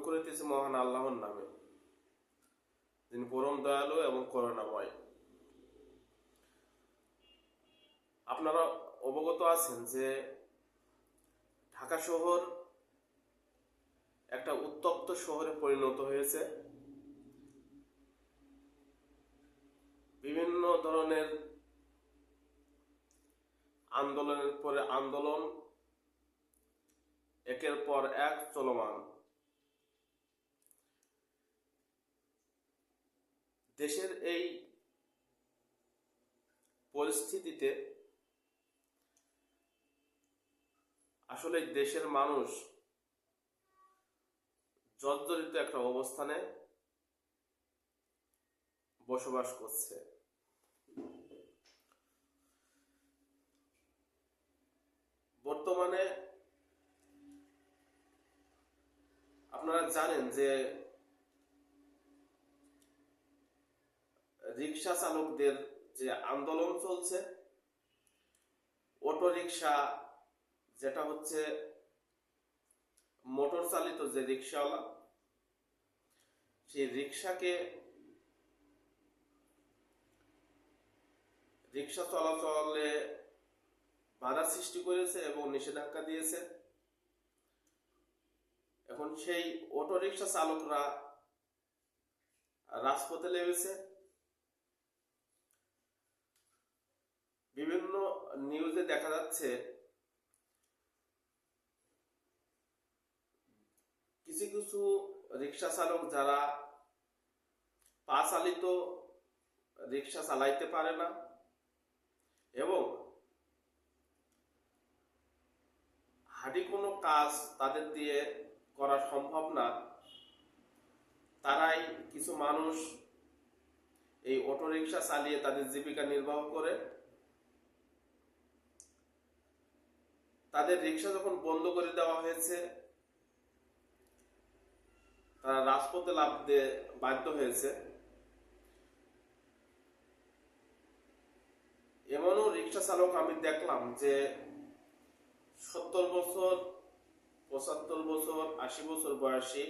করিতেছি মহান আল্লাহর নামে, যিনি পরম দয়ালু এবং করুণাময়। আপনারা অবগত আছেন যে ঢাকা শহর একটা উত্তপ্ত শহরে পরিণত হয়েছে। বিভিন্ন ধরনের আন্দোলনের পরে আন্দোলন একের পর এক চলমান। দেশের এই পরিস্থিতিতে আসলে দেশের মানুষ জর্জরিত একটা অবস্থানে বসবাস করছে। বর্তমানে আপনারা জানেন যে রিক্সা চালকদের যে আন্দোলন চলছে, অটো রিক্সা যেটা হচ্ছে মোটর চালিত যে রিক্সাওয়ালা, সেই রিক্সা চলাচলে বাধা সৃষ্টি করেছে এবং নিষেধাজ্ঞা দিয়েছে। এখন সেই অটো রিক্সা চালকরা রাজপথে নেমেছে। বিভিন্ন নিউজে দেখা যাচ্ছে কিছু কিছু রিক্সা চালক যারা পা চালিত রিক্সা চালাইতে পারে না এবং হাঁটি কোনো কাজ তাদের দিয়ে করা সম্ভব না, তারাই কিছু মানুষ এই অটো রিক্সা চালিয়ে তাদের জীবিকা নির্বাহ করে। তাদের রিক্সা যখন বন্ধ করে দেওয়া হয়েছে, তারা রাজপথে নামতে বাধ্য হয়েছে। এমনও রিক্সা চালক আমি দেখলাম যে 70 বছর, 75 বছর, 80 বছর বয়সী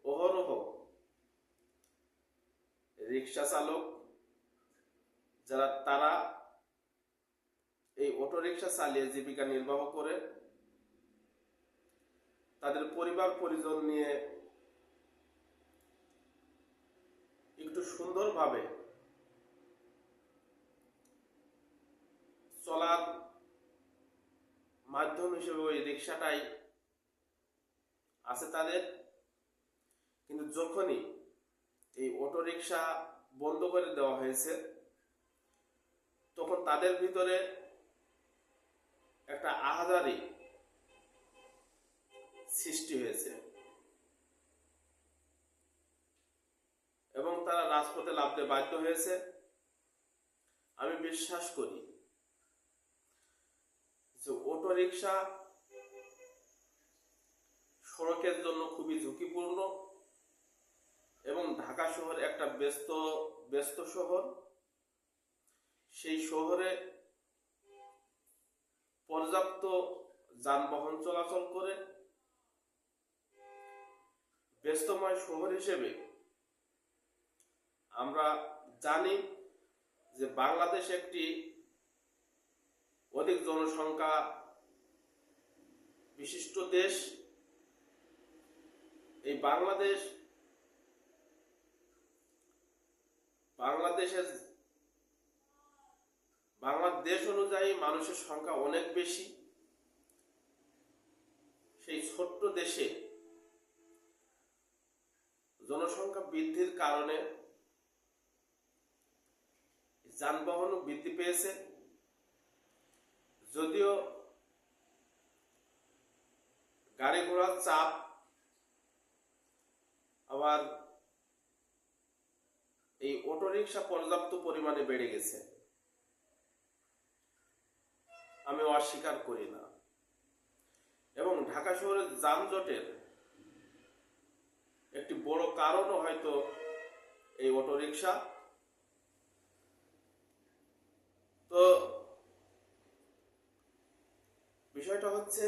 অহরহ রিক্সা চালক যারা, তারা এই অটো রিক্সা চালিয়ে জীবিকা নির্বাহ করে তাদের পরিবার পরিজন নিয়ে একটু সুন্দরভাবে চলার মাধ্যম হিসেবে ওই রিক্সাটাই আছে তাদের। কিন্তু যখনই এই অটো রিক্সা বন্ধ করে দেওয়া হয়েছে, তখন তাদের ভিতরে একটা আহাজারি সৃষ্টি হয়েছে এবং তারা রাজপথে নামতে বাধ্য হয়েছে। আমি বিশ্বাস করি যে অটো রিক্সা সড়কের জন্য খুবই ঝুঁকিপূর্ণ এবং ঢাকা শহর একটা ব্যস্ত শহর। সেই শহরে পর্যাপ্ত যানবাহন চলাচল করে। ব্যস্তময় শহর হিসেবে আমরা জানি যে বাংলাদেশ একটি অধিক জনসংখ্যা বিশিষ্ট দেশ। এই বাংলাদেশ অনুযায়ী মানুষের সংখ্যা অনেক বেশি। সেই ছোট্ট দেশে জনসংখ্যা বৃদ্ধির কারণে যানবাহন বৃদ্ধি পেয়েছে। যদিও গাড়ি ঘোড়ার চাপ আবার এই অটো রিক্সা পর্যাপ্ত পরিমাণে বেড়ে গেছে, আমি অস্বীকার করি না। এবং ঢাকা শহরের যানজটের একটি বড় কারণও হয়তো এই অটো রিক্সা। তো বিষয়টা হচ্ছে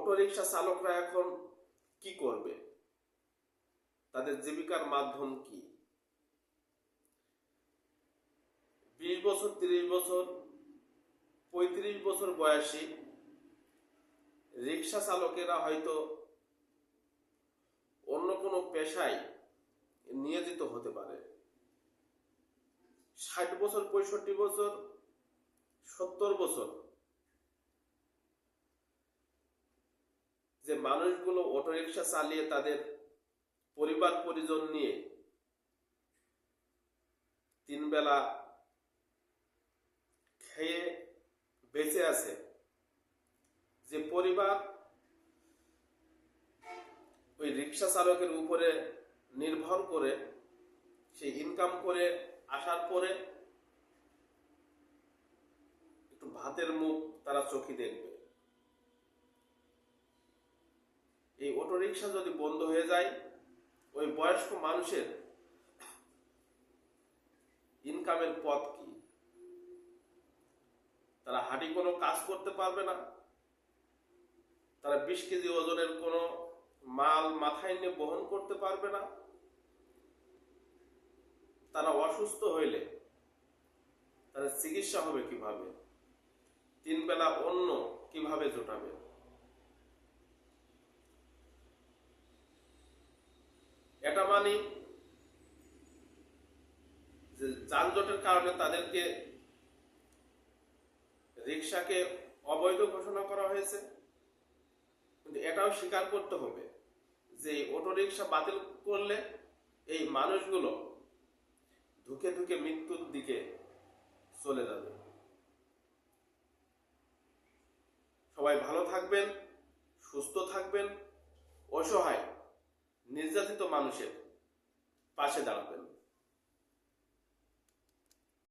অটোরিকশা চালকরা এখন কি করবে, তাদের জীবিকার মাধ্যম কি? 20 বছর, 30 বছর, 35 বছর বয়সী রিক্সা চালকেরা হয়তো অন্য কোনো পেশায় নিয়োজিত হতে পারে। 60 বছর, 65 বছর, 70 বছর যে মানুষগুলো অটোরিকশা চালিয়ে তাদের পরিবার পরিজন নিয়ে 3 বেলা খেয়ে বেঁচে আছে, যে পরিবার ওই রিক্সা চালকের উপরে নির্ভর করে সেই ইনকাম করে আসার পরে একটু ভাতের মুখ তারা চোখে দেখবে। এই অটোরিকশা যদি বন্ধ হয়ে যায়, ওই বয়স্ক মানুষের ইনকামের পথ কি? তারা হাঁটি কোনো কাজ করতে পারবে না, তারা 20 কেজি ওজনের কোনো মাল মাথায় নিয়ে বহন করতে পারবে না। তারা অসুস্থ হইলে তারা চিকিৎসা হবে কিভাবে? 3 বেলা অন্ন কিভাবে জোটাবে? এটা মানে যে যানজটের কারণে তাদেরকে রিক্সাকে অবৈধ ঘোষণা করা হয়েছে, কিন্তু এটাও স্বীকার করতে হবে যে অটোরিকশা বাতিল করলে এই মানুষগুলো ধুকে ধুকে মৃত্যুর দিকে চলে যাবে। সবাই ভালো থাকবেন, সুস্থ থাকবেন, অসহায় নির্যাতিত মানুষের পাশে দাঁড়াবেন।